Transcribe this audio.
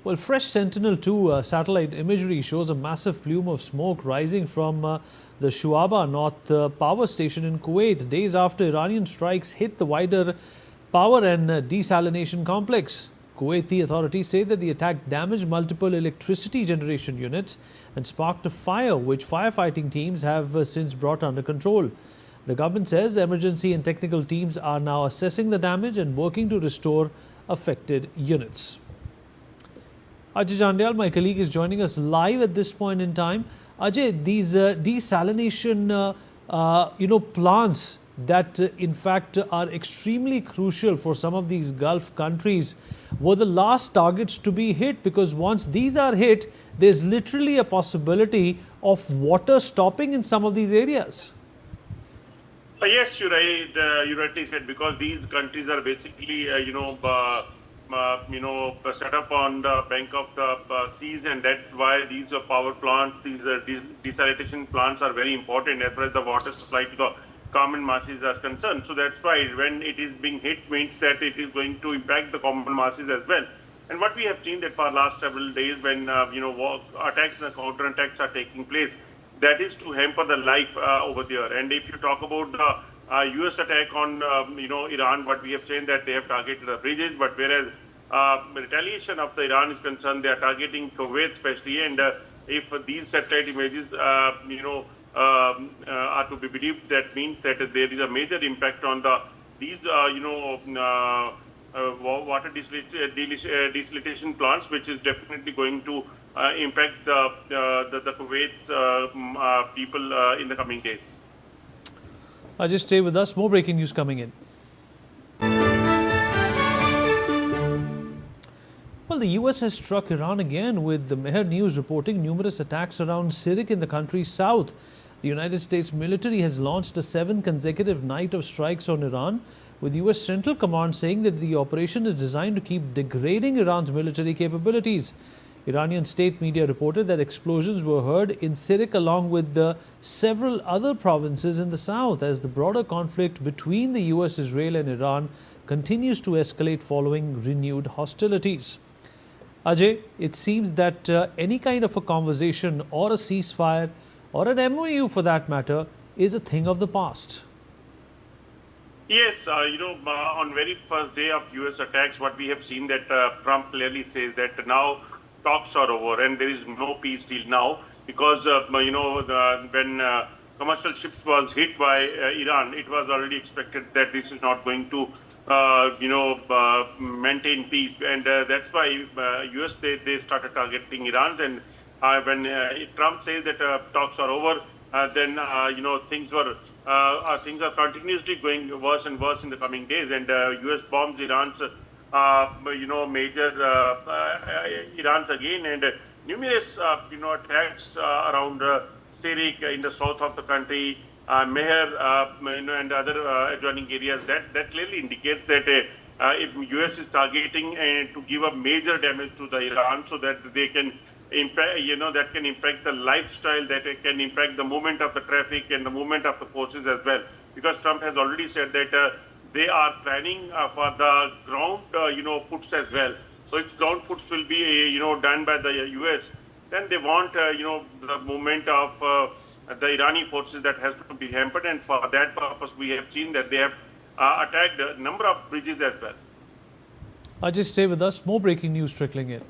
Well, fresh Sentinel-2 satellite imagery shows a massive plume of smoke rising from the Shuaba North power station in Kuwait, days after Iranian strikes hit the wider power and desalination complex. Kuwaiti authorities say that the attack damaged multiple electricity generation units and sparked a fire, which firefighting teams have since brought under control. The government says emergency and technical teams are now assessing the damage and working to restore affected units. Ajay Jandyal, my colleague, is joining us live at this point in time. Ajay, these desalination plants that in fact are extremely crucial for some of these Gulf countries were the last targets to be hit, because once these are hit, there's literally a possibility of water stopping in some of these areas. Yes, you're right. You rightly said, because these countries are basically, set up on the bank of the seas, and that's why these power plants, these desalination plants are very important as far as the water supply to the common masses are concerned. So that's why when it is being hit, means that it is going to impact the common masses as well. And what we have seen that for last several days, when attacks and counter-attacks are taking place, that is to hamper the life over there. And if you talk about the U.S. attack on Iran, what we have seen that they have targeted the bridges, but whereas retaliation of the Iran is concerned, they are targeting Kuwait especially. And if these satellite images are to be believed, that means that there is a major impact on these water desalination plants, which is definitely going to impact the Kuwait's people in the coming days. Just stay with us. More breaking news coming in. Well, the US has struck Iran again, with the Mehr News reporting numerous attacks around Sirik in the country's south. The United States military has launched a 7th consecutive night of strikes on Iran, with US Central Command saying that the operation is designed to keep degrading Iran's military capabilities. Iranian state media reported that explosions were heard in Sirik along with several other provinces in the south, as the broader conflict between the US, Israel and Iran continues to escalate following renewed hostilities. Ajay, it seems that any kind of a conversation or a ceasefire or an MOU for that matter is a thing of the past. Yes, on very first day of U.S. attacks, what we have seen that Trump clearly says that now talks are over and there is no peace deal now, because when commercial ships was hit by Iran, it was already expected that this is not going to maintain peace, and that's why U.S. they started targeting Iran. And when Trump says that talks are over, then things are continuously going worse and worse in the coming days, and U.S. bombs Iran's major Iran's again, and numerous attacks around Sirik in the south of the country, Mehr and other adjoining areas. That clearly indicates that if U.S. is targeting to give a major damage to the Iran, so that they can impact, that can impact the lifestyle, that it can impact the movement of the traffic and the movement of the forces as well. Because Trump has already said that they are planning for the ground, foots as well. So if ground foots will be, done by the U.S., then they want, the movement of the Irani forces that has to be hampered. And for that purpose, we have seen that they have attacked a number of bridges as well. Just stay with us. More breaking news trickling in.